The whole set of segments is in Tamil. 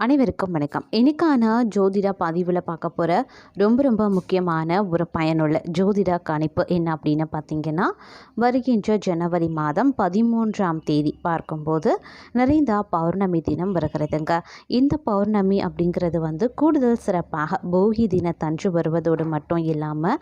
அனைவருக்கும் வணக்கம். இன்னைக்கான ஜோதிட பதிவில் பார்க்க போகிற ரொம்ப முக்கியமான ஒரு பயனுள்ள ஜோதிட கணிப்பு என்ன அப்படின்னு பார்த்தீங்கன்னா, வருகின்ற ஜனவரி மாதம் 13ஆம் தேதி பார்க்கும்போது நிறைந்த பௌர்ணமி தினம் வருகிறதுங்க. இந்த பௌர்ணமி அப்படிங்கிறது கூடுதல் சிறப்பாக போகி தினத்தன்று வருவதோடு மட்டும் இல்லாமல்,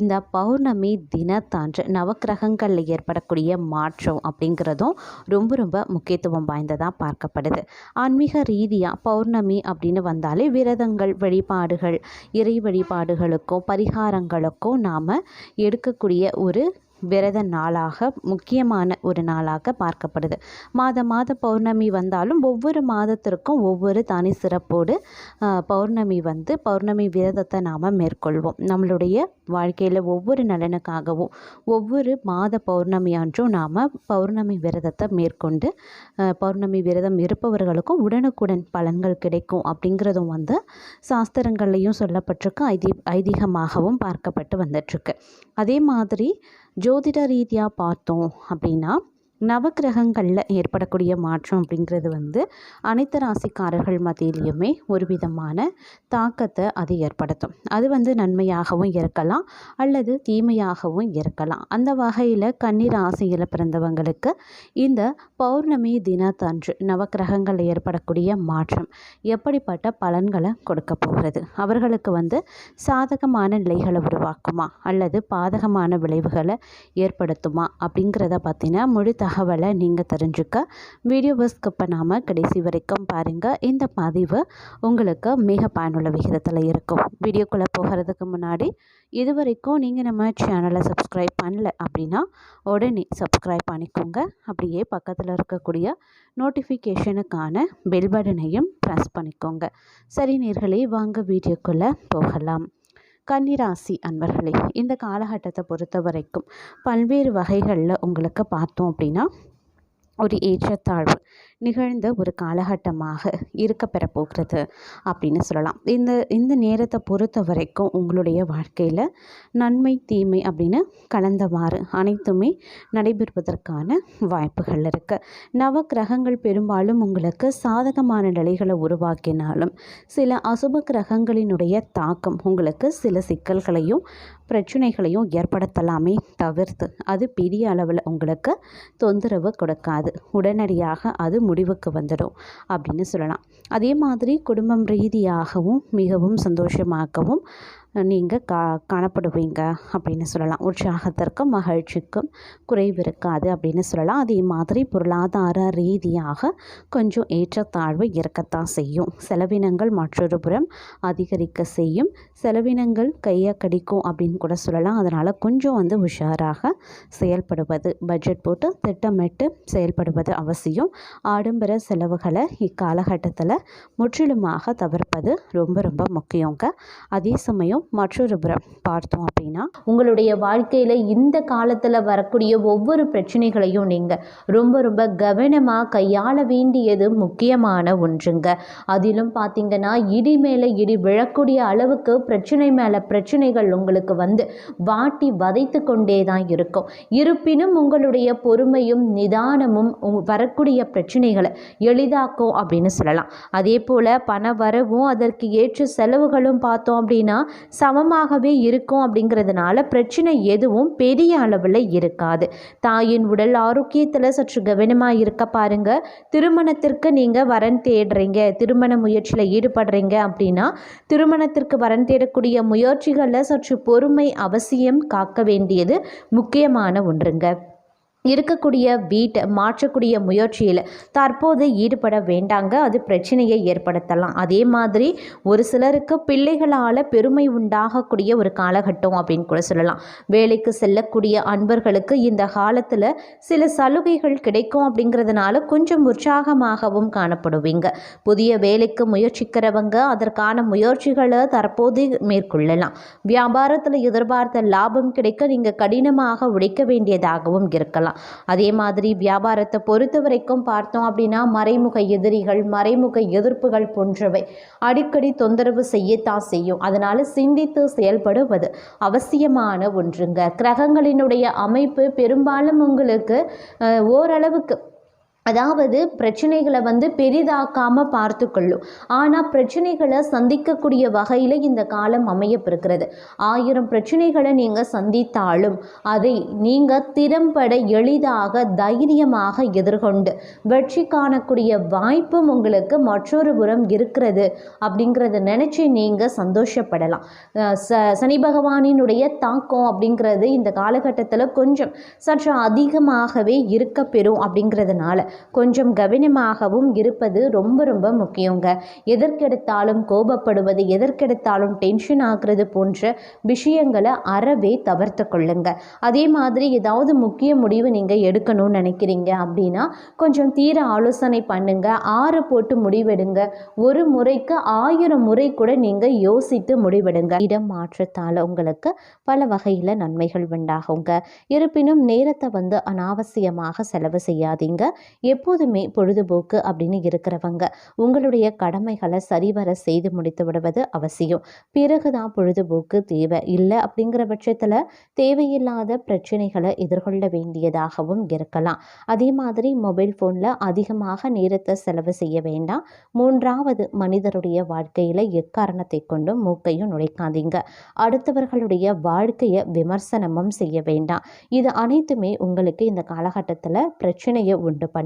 இந்த பௌர்ணமி தினத்தன்று நவக்கிரகங்களில் ஏற்படக்கூடிய மாற்றம் அப்படிங்கிறதும் ரொம்ப முக்கியத்துவம் வாய்ந்ததாக பார்க்கப்படுது. ஆன்மீக ரீதியாக பௌர்ணமி அப்படின்னு வந்தாலே விரதங்கள், வழிபாடுகள், இறை வழிபாடுகளுக்கும் பரிகாரங்களுக்கும் நாம் எடுக்கக்கூடிய ஒரு விரத நாளாக, முக்கியமான ஒரு நாளாக பார்க்கப்படுது. மாத பௌர்ணமி வந்தாலும் ஒவ்வொரு மாதத்திற்கும் ஒவ்வொரு தனி சிறப்போடு பௌர்ணமி விரதத்தை நாம் மேற்கொள்வோம். நம்மளுடைய வாழ்க்கையில் ஒவ்வொரு நலனுக்காகவும் ஒவ்வொரு மாத பௌர்ணமி அன்றும் நாம் பௌர்ணமி விரதத்தை மேற்கொண்டு பௌர்ணமி விரதம் இருப்பவர்களுக்கும் உடனுக்குடன் பலன்கள் கிடைக்கும் அப்படிங்கிறதும் சாஸ்திரங்கள்லையும் சொல்லப்பட்டிருக்கு, ஐதீகமாகவும் பார்க்கப்பட்டு வந்துட்டுருக்கு. அதே மாதிரி ஜோதிட ரீதியாக பார்த்தோம் அப்படின்னா, நவக்கிரகங்களில் ஏற்படக்கூடிய மாற்றம் அப்படிங்கிறது அனைத்து ராசிக்காரர்கள் மத்தியிலையுமே ஒரு விதமான தாக்கத்தை அது ஏற்படுத்தும். அது நன்மையாகவும் இருக்கலாம் அல்லது தீமையாகவும் இருக்கலாம். அந்த வகையில் கன்னி ராசியில் பிறந்தவங்களுக்கு இந்த பௌர்ணமி தினத்தன்று நவக்கிரகங்களில் ஏற்படக்கூடிய மாற்றம் எப்படிப்பட்ட பலன்களை கொடுக்க போகிறது, அவர்களுக்கு சாதகமான நிலைகளை உருவாக்குமா அல்லது பாதகமான விளைவுகளை ஏற்படுத்துமா அப்படிங்கிறத பற்றின முழு தகவலை நீங்கள் தெரிஞ்சுக்க வீடியோவை ஸ்கிப் பண்ணாமல் கடைசி வரைக்கும் பாருங்கள். இந்த பதிவு உங்களுக்கு மிக பயனுள்ள விகிதத்தில் இருக்கும். வீடியோக்குள்ளே போகிறதுக்கு முன்னாடி இதுவரைக்கும் நீங்கள் நம்ம சேனலை சப்ஸ்கிரைப் பண்ணல அப்படின்னா உடனே சப்ஸ்கிரைப் பண்ணிக்கோங்க. அப்படியே பக்கத்தில் இருக்கக்கூடிய நோட்டிஃபிகேஷனுக்கான பெல் பட்டனையும் ப்ரெஸ் பண்ணிக்கோங்க. சரி நேயர்களே, வாங்க வீடியோக்குள்ளே போகலாம். கன்னிராசி அன்பர்களே, இந்த காலகட்டத்தை பொறுத்த வரைக்கும் பல்வேறு வகைகளில் உங்களுக்கு பார்த்தோம் அப்படின்னா ஒரு ஏற்றத்தாழ்வு நிகழ்ந்த ஒரு காலகட்டமாக இருக்க பெறப்போகிறது அப்படின்னு சொல்லலாம். இந்த நேரத்தை பொறுத்த வரைக்கும் உங்களுடைய வாழ்க்கையில் நன்மை தீமை அப்படின்னு கலந்தவாறு அனைத்துமே நடைபெறுவதற்கான வாய்ப்புகள் இருக்குது. நவ கிரகங்கள் பெரும்பாலும் உங்களுக்கு சாதகமான நிலைகளை உருவாக்கினாலும் சில அசுப கிரகங்களினுடைய தாக்கம் உங்களுக்கு சில சிக்கல்களையும் பிரச்சனைகளையும் ஏற்படுத்தலாமே தவிர்த்து அது பெரிய அளவில் உங்களுக்கு தொந்தரவு கொடுக்காது. உடனடியாக அது முடிவுக்கு வந்துடும் அப்படின்னு சொல்லலாம். அதே மாதிரி குடும்பம் ரீதியாகவும் மிகவும் சந்தோஷமாகவும் நீங்கள் காணப்படுவீங்க அப்படின்னு சொல்லலாம். உற்சாகத்திற்கும் மகிழ்ச்சிக்கும் குறைவு இருக்காது அப்படின்னு சொல்லலாம். அதே மாதிரி பொருளாதார ரீதியாக கொஞ்சம் ஏற்றத்தாழ்வு இருக்கத்தான் செய்யும். செலவினங்கள் மற்றொரு புறம் அதிகரிக்க செய்யும். செலவினங்கள் கையை கடிக்கும் அப்படின்னு கூட சொல்லலாம். அதனால் கொஞ்சம் உஷாராக செயல்படுவது, பட்ஜெட் போட்டு திட்டமிட்டு செயல்படுவது அவசியம். ஆடம்பர செலவுகளை இக்காலகட்டத்தில் முற்றிலுமாக தவிர்ப்பது ரொம்ப முக்கியங்க. அதே சமயம் மற்றொரு புறம் பார்த்தோம் அப்படின்னா, உங்களுடைய வாழ்க்கையில் இந்த காலத்தில் வரக்கூடிய ஒவ்வொரு பிரச்சனைகளையும் நீங்கள் ரொம்ப கவனமாக கையாள வேண்டியது முக்கியமான ஒன்றுங்க. அதிலும் பார்த்தீங்கன்னா, இடி மேலே இடி விழக்கூடிய அளவுக்கு பிரச்சனை மேலே பிரச்சனைகள் உங்களுக்கு வாட்டி வதைத்து கொண்டே தான் இருக்கும். இருப்பினும் உங்களுடைய பொறுமையும் நிதானமும் வரக்கூடிய பிரச்சனைகளை எளிதாக்கும் அப்படின்னு சொல்லலாம். அதே போல் பண வரவும் அதற்கு ஏற்ற செலவுகளும் பார்த்தோம் அப்படின்னா சமமாகவே இருக்கும். அப்படிங்கிறதுனால பிரச்சனை எதுவும் பெரிய அளவில் இருக்காது. தாயின் உடல் ஆரோக்கியத்தில் சற்று கவனமாக இருக்க பாருங்க. திருமணத்திற்கு நீங்கள் வரன் தேடுறீங்க, திருமண முயற்சியில் ஈடுபடுறீங்க அப்படின்னா திருமணத்திற்கு வரன் தேடக்கூடிய முயற்சிகளில் சற்று பொறுமை அவசியம் காக்க வேண்டியது முக்கியமான ஒன்றுங்க. இருக்கக்கூடிய வீட்டை மாற்றக்கூடிய முயற்சியில் தற்போது ஈடுபட வேண்டாங்க, அது பிரச்சனையை ஏற்படுத்தலாம். அதே மாதிரி ஒரு சிலருக்கு பிள்ளைகளால் பெருமை உண்டாகக்கூடிய ஒரு காலகட்டம் அப்படின்னு கூட சொல்லலாம். வேலைக்கு செல்லக்கூடிய அன்பர்களுக்கு இந்த காலத்தில் சில சலுகைகள் கிடைக்கும். அப்படிங்கிறதுனால கொஞ்சம் உற்சாகமாகவும் காணப்படுவீங்க. புதிய வேலைக்கு முயற்சிக்கிறவங்க அதற்கான முயற்சிகளை தற்போது மேற்கொள்ளலாம். வியாபாரத்தில் எதிர்பார்த்த லாபம் கிடைக்க நீங்கள் கடினமாக உழைக்க வேண்டியதாகவும் இருக்கலாம். அதே மாதிரி வியாபாரத்தை பொறுத்த வரைக்கும் பார்த்தோம் அப்படின்னா மறைமுக எதிரிகள், மறைமுக எதிர்ப்புகள் போன்றவை அடிக்கடி தொந்தரவு செய்யத்தான் செய்யும். அதனால சிந்தித்து செயல்படுவது அவசியமான ஒன்றுங்க. கிரகங்களினுடைய அமைப்பு பெரும்பாலும் உங்களுக்கு ஓரளவுக்கு அதாவது பிரச்சனைகளை பெரிதாக்காமல் பார்த்து கொள்ளும். ஆனால் பிரச்சனைகளை சந்திக்கக்கூடிய வகையில் இந்த காலம் அமையப்பெறுகிறது. 1000 பிரச்சனைகளை நீங்கள் சந்தித்தாலும் அதை நீங்கள் திறம்பட எளிதாக தைரியமாக எதிர்கொண்டு வெற்றி காணக்கூடிய வாய்ப்பும் உங்களுக்கு மற்றொரு புறம் இருக்கிறது அப்படிங்கிறத நினச்சி நீங்கள் சந்தோஷப்படலாம். சனி பகவானினுடைய தாக்கம் அப்படிங்கிறது இந்த காலகட்டத்தில் கொஞ்சம் சற்று அதிகமாகவே இருக்க பெறும். அப்படிங்கிறதுனால கொஞ்சம் கவனமாகவும் இருப்பது ரொம்ப ரொம்ப முக்கியங்க. எதற்கெடுத்தாலும் கோபப்படுவது, எதற்கெடுத்தாலும் டென்ஷன் ஆகிறது போன்ற விஷயங்களை அறவே தவிர்த்து கொள்ளுங்க. அதே மாதிரி ஏதாவது முக்கிய முடிவு நீங்கள் எடுக்கணும்னு நினைக்கிறீங்க அப்படின்னா கொஞ்சம் தீர ஆலோசனை பண்ணுங்க. 6 போட்டு முடிவெடுங்க. ஒரு முறைக்கு 1000 முறை கூட நீங்கள் யோசித்து முடிவெடுங்க. இடம் மாற்றத்தால் உங்களுக்கு பல வகையில் நன்மைகள் உண்டாகுங்க. இருப்பினும் நேரத்தை அனாவசியமாக செலவு செய்யாதீங்க. எப்போதுமே பொழுதுபோக்கு அப்படின்னு இருக்கிறவங்க உங்களுடைய கடமைகளை சரிவர செய்து முடித்து விடுவது அவசியம். பிறகுதான் பொழுதுபோக்கு தேவை. இல்லை அப்படிங்கிற பட்சத்தில் தேவையில்லாத பிரச்சனைகளை எதிர்கொள்ள வேண்டியதாகவும் இருக்கலாம். அதே மாதிரி மொபைல் ஃபோனில் அதிகமாக நேரத்தை செலவு செய்ய வேண்டாம். 3வது மனிதருடைய வாழ்க்கையில் எக்காரணத்தை கொண்டும் மூக்கையும் நுழைக்காதீங்க. அடுத்தவர்களுடைய வாழ்க்கையை விமர்சனமும் செய்ய வேண்டாம். இது அனைத்துமே உங்களுக்கு இந்த காலகட்டத்தில் பிரச்சனையை உண்டு பண்ணும்.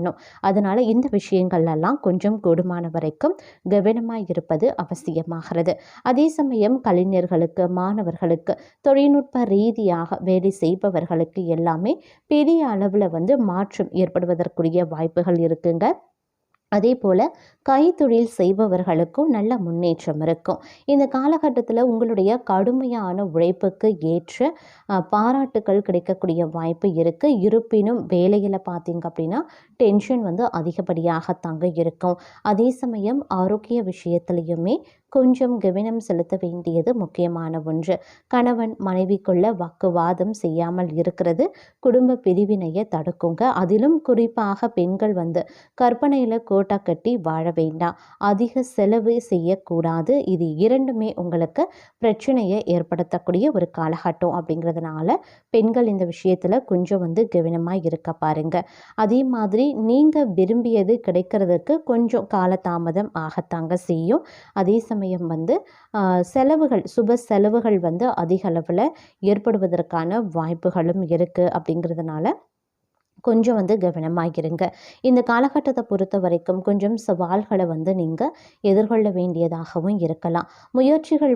அதனால இந்த விஷயங்கள்லாம் கொஞ்சம் கூடுமான வரைக்கும் கவனமாக இருப்பது அவசியமாகிறது. அதே சமயம் கலைஞர்களுக்கு, மாணவர்களுக்கு, தொழில்நுட்ப ரீதியாக வேலை செய்பவர்களுக்கு எல்லாமே பெரிய அளவில் மாற்றம் ஏற்படுவதற்குரிய வாய்ப்புகள் இருக்குங்க. அதே போல் கைத்தொழில் செய்பவர்களுக்கும் நல்ல முன்னேற்றம் இருக்கும். இந்த காலகட்டத்தில் உங்களுடைய கடுமையான உழைப்புக்கு ஏற்ற பாராட்டுக்கள் கிடைக்கக்கூடிய வாய்ப்பு இருக்குது. இருப்பினும் வேலையில் பார்த்தீங்க அப்படின்னா டென்ஷன் அதிகப்படியாகத்தாங்க இருக்கும். அதே சமயம் ஆரோக்கிய விஷயத்துலையுமே கொஞ்சம் கவனம் செலுத்த வேண்டியது முக்கியமான ஒன்று. கணவன் மனைவிக்குள்ள வாக்குவாதம் செய்யாமல் இருக்கிறது குடும்ப பிரிவினையை தடுக்குங்க. அதிலும் குறிப்பாக பெண்கள் கற்பனையில் கோட்டா கட்டி வாழ வேண்டாம். அதிக செலவு செய்யக்கூடாது. இது இரண்டுமே உங்களுக்கு பிரச்சனையை ஏற்படுத்தக்கூடிய ஒரு காலகட்டம். அப்படிங்கிறதுனால பெண்கள் இந்த விஷயத்தில் கொஞ்சம் கவனமாக இருக்க பாருங்க. அதே மாதிரி நீங்கள் விரும்பியது கிடைக்கிறதுக்கு கொஞ்சம் காலதாமதம் ஆகத்தாங்க செய்யும். அதே சமயம் செலவுகள், சுப செலவுகள் அதிக அளவில் ஏற்படுவதற்கான வாய்ப்புகளும் இருக்குது. அப்படிங்கிறதுனால கொஞ்சம் கவனமாக இருங்க. இந்த காலகட்டத்தை பொறுத்த வரைக்கும் கொஞ்சம் சவால்களை நீங்கள் எதிர்கொள்ள வேண்டியதாகவும் இருக்கலாம். முயற்சிகள்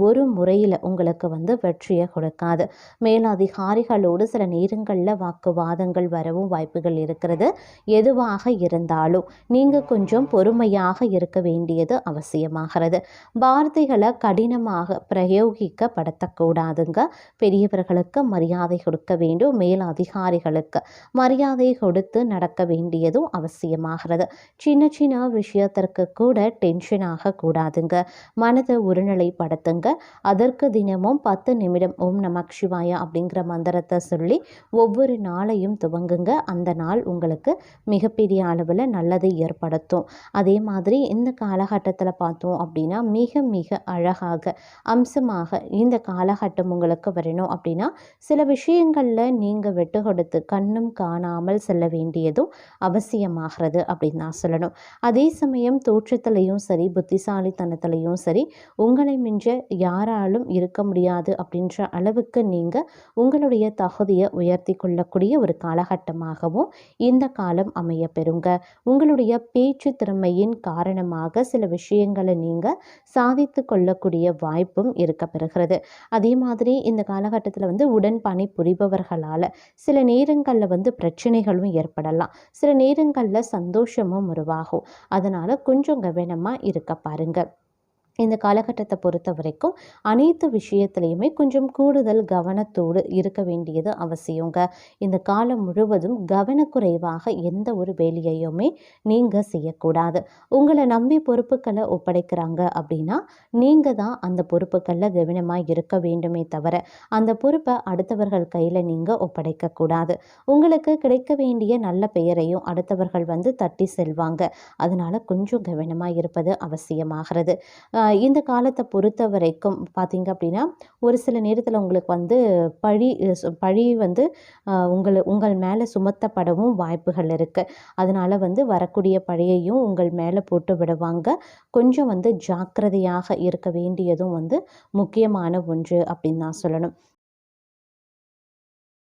ஒரு முறையில் உங்களுக்கு வெற்றியை கொடுக்காது. மேலதிகாரிகளோடு சில நேரங்களில் வாக்குவாதங்கள் வரவும் வாய்ப்புகள் இருக்கிறது. எதுவாக இருந்தாலும் நீங்கள் கொஞ்சம் பொறுமையாக இருக்க வேண்டியது அவசியமாகிறது. வார்த்தைகளை கடினமாக பிரயோகிக்கப்படுத்தக்கூடாதுங்க. பெரியவர்களுக்கு மரியாதை கொடுக்க வேண்டும். மேலதிகாரிகளுக்கு மரியாதை கொடுத்து நடக்க வேண்டியதும் அவசியமாகிறது. சின்ன சின்ன விஷயத்திற்கு கூட டென்ஷன் ஆகக்கூடாதுங்க. மனதை ஒருநிலைப்படுத்துங்க. அதற்கு தினமும் 10 நிமிடம் ஓம் நமக் சிவாய அப்படிங்கிற மந்திரத்தை சொல்லி ஒவ்வொரு நாளையும் துவங்குங்க. அந்த நாள் உங்களுக்கு மிகப்பெரிய அளவில் நல்லதை ஏற்படுத்தும். அதே மாதிரி இந்த காலகட்டத்தில் பார்த்தோம் அப்படின்னா மிக மிக அழகாக அம்சமாக இந்த காலகட்டம் உங்களுக்கு வரணும் அப்படின்னா சில விஷயங்களில் நீங்கள் விட்டு கொடுத்து கண்ணும் காணாமல் செல்ல வேண்டியதும் அவசியமாகிறது அப்படின்னு நான் சொல்லணும். அதே சமயம் தோற்றத்திலையும் சரி, புத்திசாலித்தனத்திலையும் சரி, உங்களை மிஞ்ச யாராலும் இருக்க முடியாது அப்படின்ற அளவுக்கு நீங்கள் உங்களுடைய தகுதியை உயர்த்தி கொள்ளக்கூடிய ஒரு காலகட்டமாகவும் இந்த காலம் அமைய பெறுங்க. உங்களுடைய பேச்சு திறமையின் காரணமாக சில விஷயங்களை நீங்கள் சாதித்து கொள்ளக்கூடிய வாய்ப்பும் இருக்க பெறுகிறது. அதே மாதிரி இந்த காலகட்டத்தில் உடன் பணி புரிபவர்களால் சில நேரங்களில் பிரச்சனைகளும் ஏற்படலாம். சில நேரங்களில் சந்தோஷமும் உருவாகும். அதனால் கொஞ்சம் கவனமாக இருக்க பாருங்க. இந்த காலகட்டத்தை பொறுத்த வரைக்கும் அனைத்து விஷயத்துலையுமே கொஞ்சம் கூடுதல் கவனத்தோடு இருக்க வேண்டியது அவசியங்க. இந்த காலம் முழுவதும் கவனக்குறைவாக எந்த ஒரு வேலையையுமே நீங்கள் செய்யக்கூடாது. உங்களை நம்பி பொறுப்புகளை ஒப்படைக்கிறாங்க அப்படின்னா நீங்கள் தான் அந்த பொறுப்புகளில் கவனமாக இருக்க வேண்டுமே தவிர அந்த பொறுப்பை அடுத்தவர்கள் கையில் நீங்கள் ஒப்படைக்கக்கூடாது. உங்களுக்கு கிடைக்க வேண்டிய நல்ல பெயரையும் அடுத்தவர்கள் தட்டி செல்வாங்க. அதனால் கொஞ்சம் கவனமாக இருப்பது அவசியமாகிறது. இந்த காலத்தை பொறுத்த வரைக்கும் பார்த்தீங்க அப்படின்னா, ஒரு சில நேரத்தில உங்களுக்கு வந்து பழி பழி வந்து உங்கள் மேல சுமத்தப்படவும் வாய்ப்புகள் இருக்கு. அதனால வந்து வரக்கூடிய பழியையும் உங்கள் மேல போட்டு விடுவாங்க. கொஞ்சம் வந்து ஜாக்கிரதையாக இருக்க வேண்டியதும் வந்து முக்கியமான ஒன்று அப்படின்னு தான் சொல்லணும்.